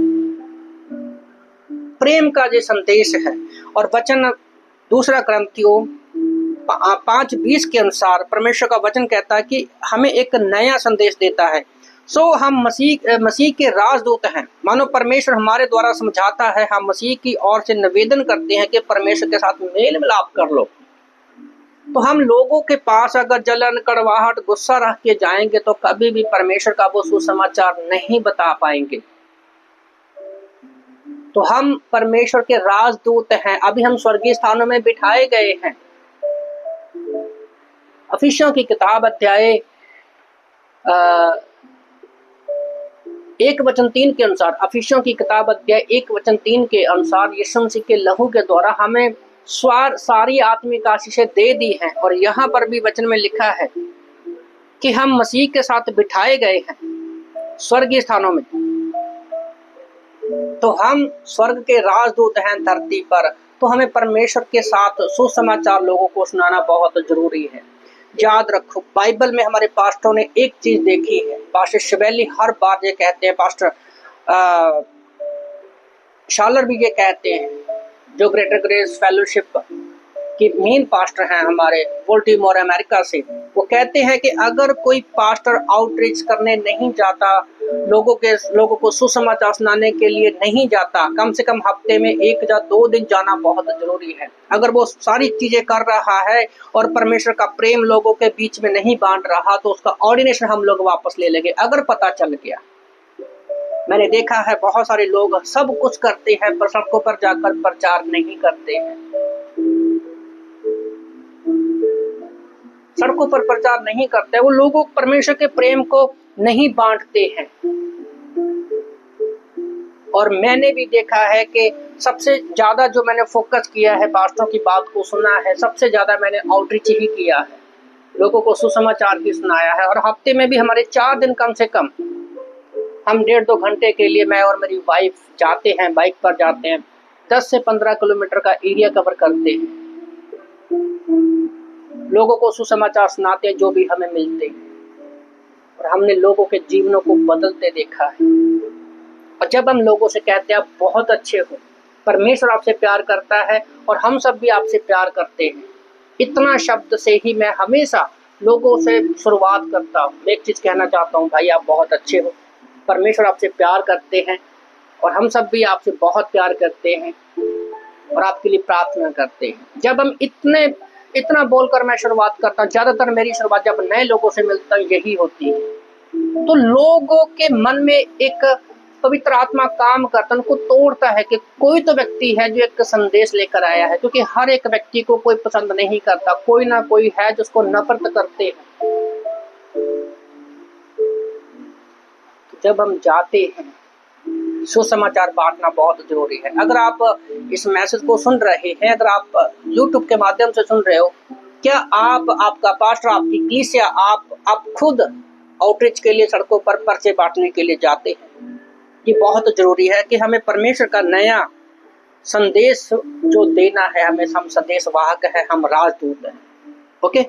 प्रेम का जो संदेश है। और वचन दूसरा कुरिन्थियों 5:20 के अनुसार परमेश्वर का वचन कहता है कि हमें एक नया संदेश देता है। सो हम मसीह के राजदूत हैं। मानो परमेश्वर हमारे द्वारा समझाता है, हम मसीह की ओर से निवेदन करते हैं कि परमेश्वर के साथ मेल मिलाप कर लो। तो हम लोगों के पास अगर जलन, कड़वाहट, गुस्सा रख के जाएंगे तो कभी भी परमेश्वर का वो सुसमाचार नहीं बता पाएंगे। तो हम परमेश्वर के राजदूत हैं। अभी हम स्वर्गीय स्थानों में बिठाए गए हैं। अफिसियों की किताब अध्याय 1 वचन 3 के अनुसार, अफिसियों की किताब अध्याय 1 वचन 3 के अनुसार यीशु मसीह के लहू के द्वारा हमें सारी आत्मिक आशीषें दे दी हैं। और यहाँ पर भी वचन में लिखा है कि हम मसीह के साथ बिठाए गए हैं स्वर्गीय स्थानों में। तो हम स्वर्ग के राजदूत हैं धरती पर। तो हमें परमेश्वर के साथ सुसमाचार लोगों को सुनाना बहुत जरूरी है। याद रखो, बाइबल में हमारे पास्टरों ने एक चीज देखी है। पास्टर शिवेली हर बार ये कहते हैं, पास्टर शालर भी ये कहते हैं, जो ग्रेटर ग्रेस फेलोशिप की मेन पास्टर हैं हमारे बोल्टीमोर अमेरिका से। वो कहते हैं कि अगर कोई पास्टर आउटरीच करने नहीं जाता, लोगों को सुसमाचार सुनाने के लिए नहीं जाता, कम से कम हफ्ते में 1 या 2 दिन जाना बहुत जरूरी है। अगर वो सारी चीजें कर रहा है और परमेश्वर का प्रेम लोगों के बीच में नहीं बांट रहा, तो उसका ऑर्डिनेशन हम लोग वापस ले लेंगे। अगर पता चल गया, मैंने देखा है बहुत सारे लोग सब कुछ करते हैं पर सड़कों पर जाकर प्रचार नहीं करते हैं। सड़कों पर प्रचार नहीं करते, वो लोगों परमेश्वर के प्रेम को नहीं बांटते हैं। और मैंने भी देखा है कि सबसे ज्यादा जो मैंने फोकस किया है, पास्टरों की बात को सुना है, सबसे ज्यादा मैंने आउटरीच ही किया है, लोगों को सुसमाचार भी सुनाया है। और हफ्ते में भी हमारे 4 दिन कम से कम हम 1.5-2 घंटे के लिए, मैं और मेरी वाइफ जाते हैं, बाइक पर जाते हैं 10 से 15 किलोमीटर का एरिया कवर करते हैं, लोगों को सुसमाचार सुनाते हैं जो भी हमें मिलते हैं, और हमने लोगों के जीवनों को बदलते देखा है। और जब हम लोगों से कहते हैं आप बहुत अच्छे हो, परमेश्वर आपसे प्यार करता है और हम सब भी आपसे प्यार करते हैं, इतना शब्द से ही मैं हमेशा लोगों से शुरुआत करता हूँ। मैं एक चीज़ कहना चाहता हूँ, भाई आप बहुत अच्छे हो, परमेश्वर आपसे प्यार करते हैं और हम सब भी आपसे बहुत प्यार करते हैं और आपके लिए प्रार्थना करते हैं। जब हम इतना बोलकर मैं शुरुआत करता हूँ, ज़्यादातर मेरी शुरुआत जब नए लोगों से मिलता हूँ यही होती है। तो लोगों के मन में एक पवित्र आत्मा काम करता है, उनको तोड़ता है कि कोई तो व्यक्ति है जो एक संदेश लेकर आया है, क्योंकि हर एक व्यक्ति को कोई पसंद नहीं करता, कोई ना कोई है जिसको नफरत करते हैं। तो जब हम जाते हैं, सुसमाचार बांटना बहुत जरूरी है। अगर आप इस मैसेज को सुन रहे हैं, अगर आप YouTube के माध्यम से सुन रहे हो, क्या आपका पास्टर, आपकी कलीसिया, आप खुद आउटरीच के लिए सड़कों पर पर्चे बांटने के लिए जाते हैं? ये बहुत जरूरी है कि हमें परमेश्वर का नया संदेश जो देना है, हमें हम संदेश वाहक है, हम राजदूत हैं। ओके,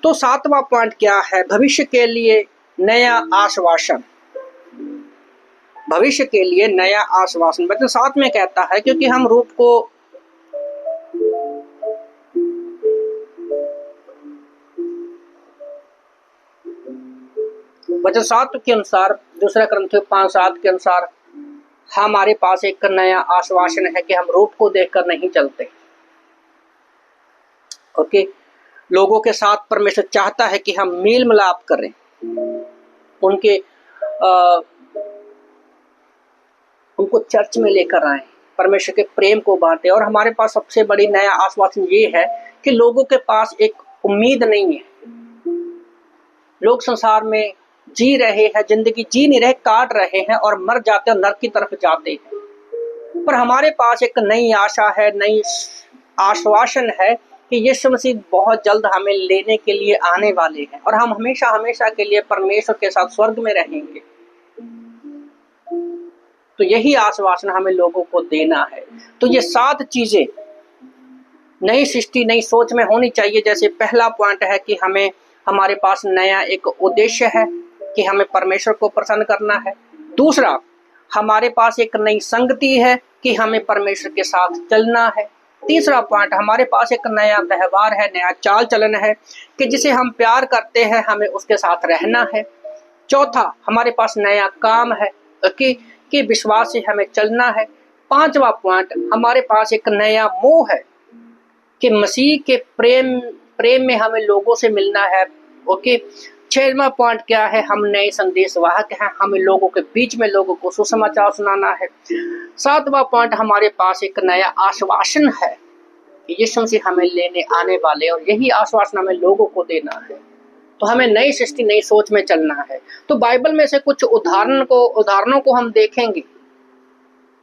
तो 7वां पॉइंट क्या है? भविष्य के लिए नया आश्वासन। भविष्य के लिए नया आश्वासन वचन 7 में कहता है, क्योंकि हम रूप को वचन 7 के अनुसार, दूसरा कुरिन्थियों 5:7 के अनुसार, हमारे पास एक नया आश्वासन है कि हम रूप को देखकर नहीं चलते। ओके, लोगों के साथ परमेश्वर चाहता है कि हम मेल मिलाप करें, उनको चर्च में लेकर आए, परमेश्वर के प्रेम को बांटे। और हमारे पास सबसे बड़ी नया आश्वासन ये है कि लोगों के पास एक उम्मीद नहीं है। लोग संसार में जी रहे हैं, जिंदगी जी नहीं रहे, काट रहे हैं और मर जाते हैं, नरक की तरफ जाते हैं। पर हमारे पास एक नई आशा है, नई आश्वासन है कि यीशु मसीह बहुत जल्द हमें लेने के लिए आने वाले हैं और हम हमेशा हमेशा के लिए परमेश्वर के साथ स्वर्ग में रहेंगे। तो यही आश्वासन हमें लोगों को देना है। तो ये 7 चीजें नई सृष्टि, नई सोच में होनी चाहिए। जैसे पहला पॉइंट है कि हमारे पास नया एक उद्देश्य है कि हमें परमेश्वर को प्रसन्न करना है। दूसरा, हमारे पास एक नई संगति है कि हमें परमेश्वर के साथ चलना है। तीसरा पॉइंट, हमारे पास एक नया व्यवहार है, नया चाल चलन है कि जिसे हम प्यार करते हैं, हमें उसके साथ रहना है। चौथा, हमारे पास नया काम है कि विश्वास से हमें चलना है। 5वां पॉइंट, हमारे पास एक नया मोह है कि मसीह के प्रेम में हमें लोगों से मिलना है। ओके, 6वां पॉइंट क्या है? हम नए संदेश वाहक हैं, हमें लोगों के बीच में लोगों को सुसमाचार सुनाना है। 7वां पॉइंट, हमारे पास एक नया आश्वासन है कि यीशु मसीह हमें लेने आने वाले, और यही आश्वासन हमें लोगों को देना है। तो हमें नई सृष्टि, नई सोच में चलना है। तो बाइबल में से कुछ उदाहरणों को हम देखेंगे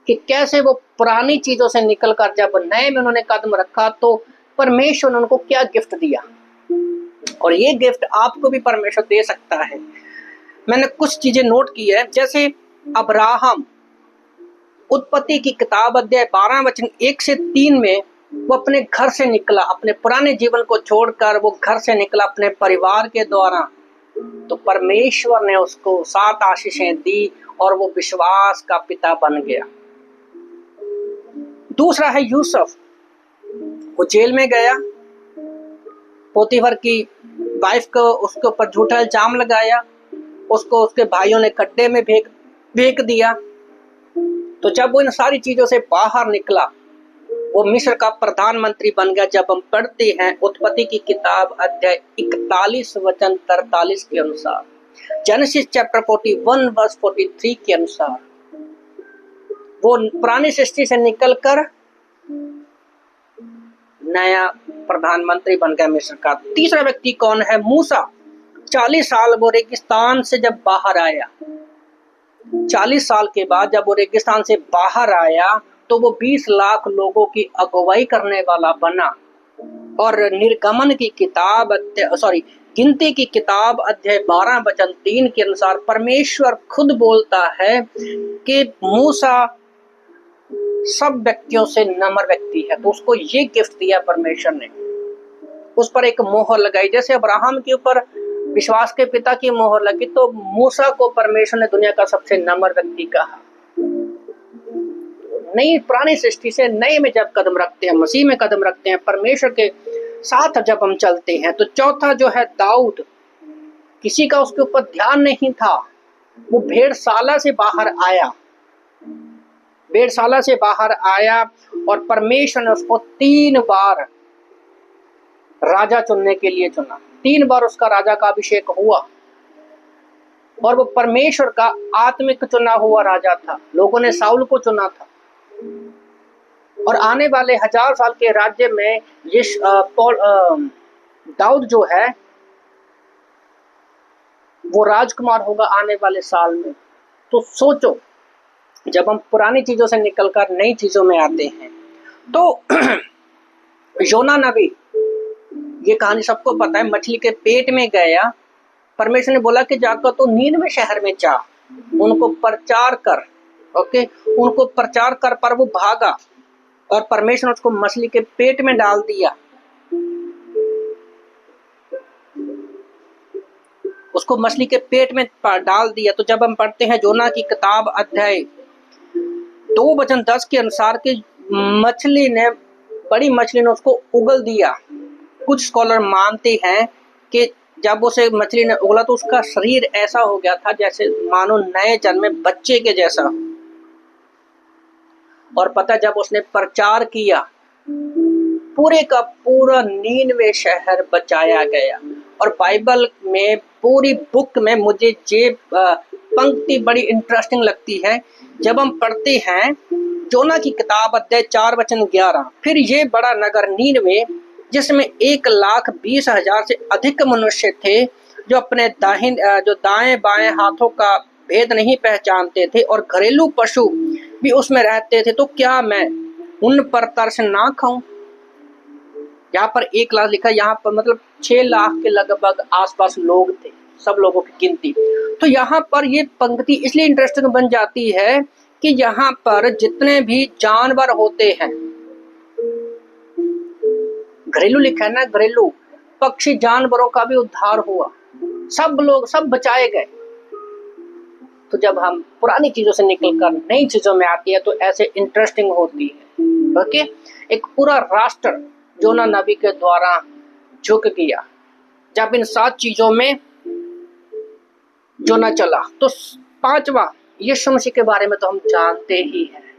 कि कैसे वो पुरानी चीजों से निकलकर जब नए में उन्होंने कदम रखा तो परमेश्वर ने उनको क्या गिफ्ट दिया, और ये गिफ्ट आपको भी परमेश्वर दे सकता है। मैंने कुछ चीजें नोट की है। जैसे अब्राहम, उत्पत्ति की किताब अध्याय 12 वचन 1 से 3 में वो अपने घर से निकला, अपने पुराने जीवन को छोड़कर वो घर से निकला अपने परिवार के द्वारा। तो परमेश्वर ने उसको 7 आशीषें दी और वो विश्वास का पिता बन गया। दूसरा है यूसुफ, वो जेल में गया, पोतीफर की वाइफ को उसके ऊपर झूठा इल्जाम लगाया, उसको उसके भाइयों ने गड्ढे में फेंक दिया। तो जब वो इन सारी चीजों से बाहर निकला, वो मिस्र का प्रधानमंत्री बन गया। जब हम पढ़ते हैं उत्पत्ति की किताब अध्याय 41 वचन 43 के अनुसार, जेनेसिस चैप्टर 41 वर्स 43 के अनुसार, वो पुरानी सृष्टि से निकलकर नया प्रधानमंत्री बन गया मिस्र का। तीसरा व्यक्ति कौन है? मूसा। 40 साल वो रेगिस्तान से जब बाहर आया, 40 साल के बाद जब वो रेगिस्तान से बाहर आया तो वो 20 लाख लोगों की अगुवाई करने वाला बना। और निर्गमन की किताब गिनती की किताब अध्याय 12 वचन 3 के अनुसार परमेश्वर खुद बोलता है कि मूसा सब व्यक्तियों से नम्र व्यक्ति है, तो उसको ये गिफ्ट दिया परमेश्वर ने, उस पर एक मोहर लगाई। जैसे अब्राहम के ऊपर विश्वास के पिता की मोहर लगी, तो मूसा को परमेश्वर ने दुनिया का सबसे नम्र व्यक्ति कहा। नई पुरानी सृष्टि से नए में जब कदम रखते हैं, मसीह में कदम रखते हैं, परमेश्वर के साथ जब हम चलते हैं, तो चौथा जो है दाऊद, किसी का उसके ऊपर ध्यान नहीं था, वो भेड़शाला से बाहर आया, भेड़शाला से बाहर आया और परमेश्वर ने उसको 3 बार राजा चुनने के लिए चुना। 3 बार उसका राजा का अभिषेक हुआ और वो परमेश्वर का आत्मिक चुना हुआ राजा था। लोगों ने साउल को चुना था और आने वाले 1000 साल के राज्य में दाऊद जो है वो राजकुमार होगा आने वाले साल में। तो सोचो, जब हम पुरानी चीजों से निकलकर नई चीजों में आते हैं, तो योना नबी, ये कहानी सबको पता है, मछली के पेट में गया, परमेश्वर ने बोला कि जाकर तो नीनवे शहर में जा, उनको प्रचार कर, ओके, उनको प्रचार कर, पर वो भागा और परमेश्वर ने उसको मछली के पेट में डाल दिया, उसको मछली के पेट में डाल दिया। तो जब हम पढ़ते हैं जोना की किताब अध्याय 2:10 के अनुसार कि मछली ने, बड़ी मछली ने उसको उगल दिया। कुछ स्कॉलर मानते हैं कि जब उसे मछली ने उगला तो उसका शरीर ऐसा हो गया था जैसे मानो नए जन्मे बच्चे के जैसा। और पता, जब उसने प्रचार किया, पूरे का पूरा नीनवे शहर बचाया गया। और बाइबल में पूरी बुक में मुझे ये पंक्ति बड़ी इंटरेस्टिंग लगती है। जब हम पढ़ते हैं जोना की किताब अध्याय 4:11, फिर ये बड़ा नगर नीनवे, जिसमें 1,20,000 से अधिक मनुष्य थे, जो अपने जो दाएं बाएं हाथों का भेद नहीं पहचानते थे, और घरेलू पशु भी उसमें रहते थे, तो क्या मैं उन पर तरस ना खाऊं। यहाँ पर 1 लाख लिखा, यहाँ पर मतलब 6 लाख के लगभग आसपास लोग थे, सब लोगों की गिनती। तो यहाँ पर ये पंक्ति इसलिए इंटरेस्टिंग बन जाती है कि यहाँ पर जितने भी जानवर होते हैं, घरेलू लिखा है ना, घरेलू पक्षी जानवरों का भी उद्धार हुआ, सब लोग सब बचाए गए। तो जब हम पुरानी चीजों से निकलकर नई चीजों में आती है तो ऐसे इंटरेस्टिंग होती है। ओके, एक पूरा राष्ट्र जोना नबी के द्वारा झुक गया। जब इन 7 चीजों में जोना चला, तो 5वां यीशु मसीह के बारे में तो हम जानते ही हैं।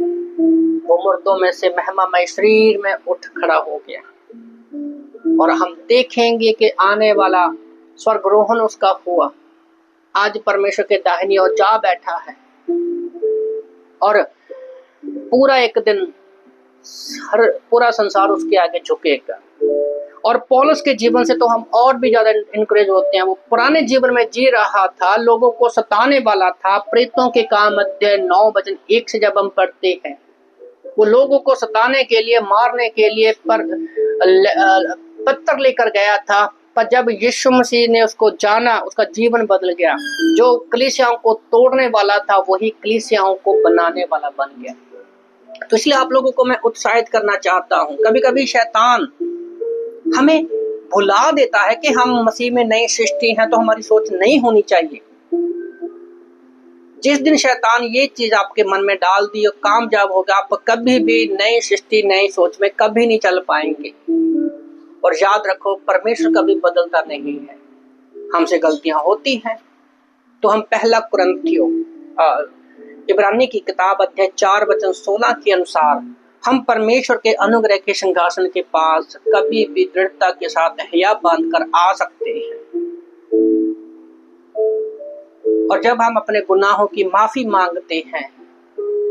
वो मुर्दों में से महिमामय शरीर में उठ खड़ा हो गया, और हम देखेंगे कि आने वाला स्वर्गरोहण उसका हुआ। आज परमेश्वर के दाहिनी ओर जा बैठा है, और पूरा एक दिन पूरा संसार उसके आगे झुकेगा। और पौलुस के जीवन से तो हम और भी ज्यादा इंकरेज होते हैं। वो पुराने जीवन में जी रहा था, लोगों को सताने वाला था। प्रेतों के काम अध्याय 9:1 से जब हम पढ़ते हैं, वो लोगों को सताने के लिए, मारने के लिए पत्थर लेकर गया था, पर जब यीशु मसीह ने उसको जाना, उसका जीवन बदल गया। जो कलीसियाओं को तोड़ने वाला था, वही कलीसियाओं को बनाने वाला बन गया। तो इसलिए आप लोगों को मैं उत्साहित करना चाहता हूं। कभी कभी शैतान हमें भुला देता है कि हम मसीह में नई सृष्टि हैं, तो हमारी सोच नहीं होनी चाहिए। जिस दिन शैतान ये चीज आपके मन में डाल दी और कामयाब होगा, आप कभी भी नई सृष्टि, नई सोच में कभी नहीं चल पाएंगे। और याद रखो, परमेश्वर कभी बदलता नहीं है, हमसे गलतियां होती हैं। तो हम 1 कुरिन्थियों इब्रानी की किताब अध्याय 4:16 के अनुसार हम परमेश्वर के अनुग्रह के सिंहासन के पास कभी भी दृढ़ता के साथ हिया बांधकर आ सकते हैं। और जब हम अपने गुनाहों की माफी मांगते हैं,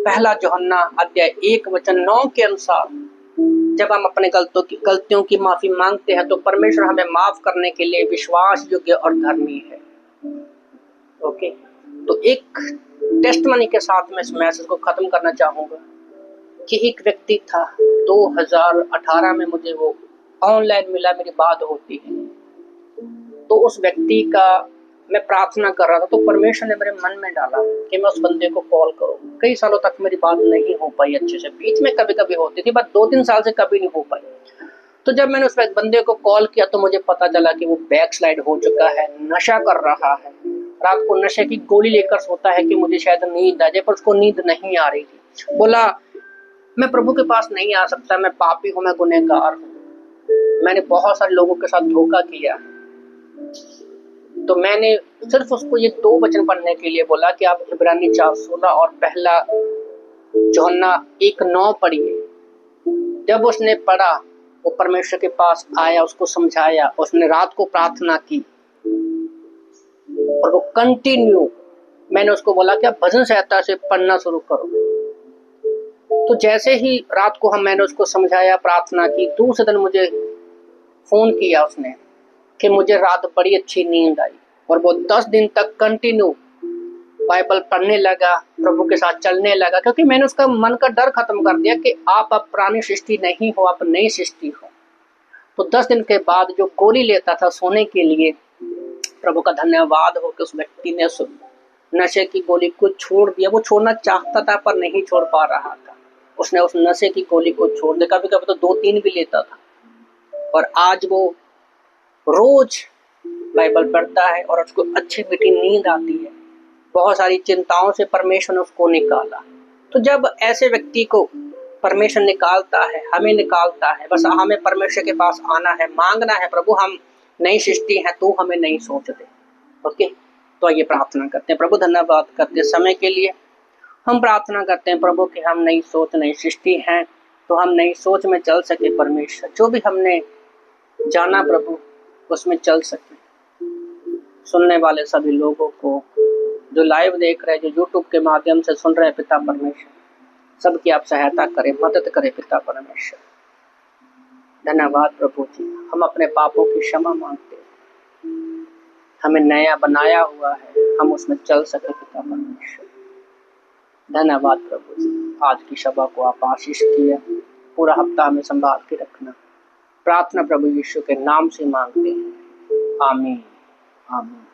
1 यूहन्ना अध्याय 1:9 के अनुसार, जब हम अपने गलतियों की माफी मांगते हैं, तो परमेश्वर हमें माफ करने के लिए विश्वास योग्य और धर्मी है। ओके, तो एक टेस्टमनी के साथ मैं इस मैसेज को खत्म करना चाहूंगा कि एक व्यक्ति था, 2018 में मुझे वो ऑनलाइन मिला, मेरी बात होती है। तो उस व्यक्ति का मैं प्रार्थना कर रहा था तो परमेश्वर ने मेरे मन में डाला कि मैं उस बंदे को कॉल करूं। कई सालों तक मेरी बात नहीं हो पाई अच्छे से, बीच में कभी कभी होती थी, बस 2-3 साल से कभी नहीं हो पाई। तो जब मैंने उस बंदे को कॉल किया तो मुझे पता चला कि वो बैक स्लाइड हो चुका है, नशा कर रहा है। रात को नशे की गोली लेकर सोता है कि मुझे शायद नींद आ जाए, पर उसको नींद नहीं आ रही थी। बोला मैं प्रभु के पास नहीं आ सकता, मैं पापी हूं, मैं गुनहगार हूं, मैंने बहुत सारे लोगों के साथ धोखा किया। तो मैंने सिर्फ उसको ये 2 वचन पढ़ने के लिए बोला कि आप इब्रानी 4:16 और पहला यूहन्ना 1:9 पढ़िए। जब उसने पढ़ा, वो परमेश्वर के पास आया, उसको समझाया, उसने रात को प्रार्थना की और वो कंटिन्यू, मैंने उसको बोला कि आप भजन संहिता से पढ़ना शुरू करो। तो जैसे ही रात को मैंने उसको समझाया, प्रार्थना की, दूसरे दिन मुझे फोन किया उसने कि मुझे रात बड़ी अच्छी नींद आई, और वो 10 दिन तक कंटिन्यू बाइबल पढ़ने लगा, प्रभु के साथ चलने लगा, क्योंकि मैंने उसका मन का डर खत्म कर दिया कि आप अब पुरानी सृष्टि नहीं हो, आप नई सृष्टि हो। तो 10 दिन के बाद जो गोली लेता था सोने के लिए, प्रभु का धन्यवाद हो कि उस व्यक्ति ने नशे की गोली को छोड़ दिया। वो छोड़ना चाहता था पर नहीं छोड़ पा रहा था, उसने उस नशे की गोली को छोड़ दिया। कभी कभी तो 2-3 भी लेता था, और आज वो रोज बाइबल पढ़ता है और उसको अच्छी मीठी नींद आती है। बहुत सारी चिंताओं से परमेश्वर ने उसको निकाला। तो जब ऐसे व्यक्ति को परमेश्वर निकालता है, हमें निकालता है, बस हमें परमेश्वर के पास आना है, मांगना है, प्रभु हम नई सृष्टि है, तू हमें नहीं सोच दे। ओके, तो आइए प्रार्थना करते हैं। प्रभु धन्यवाद करते हैं समय के लिए। हम प्रार्थना करते हैं प्रभु कि हम नई सोच, नई सृष्टि हैं, तो हम नई सोच में चल सके। परमेश्वर जो भी हमने जाना प्रभु उसमें चल सके। सुनने वाले सभी लोगों को जो लाइव देख रहे हैं, जो यूट्यूब के माध्यम से सुन रहे हैं, पिता परमेश्वर सबकी आप सहायता करें, मदद करें पिता परमेश्वर। धन्यवाद प्रभु जी, हम अपने पापों की क्षमा मांगते हैं, हमें नया बनाया हुआ है, हम उसमें चल सके पिता परमेश्वर। धन्यवाद प्रभु जी, आज की सभा को आप आशीष किया, पूरा हफ्ता हमें संभाल के रखना। प्रार्थना प्रभु यीशु के नाम से मांगते हैं, आमीन आमीन।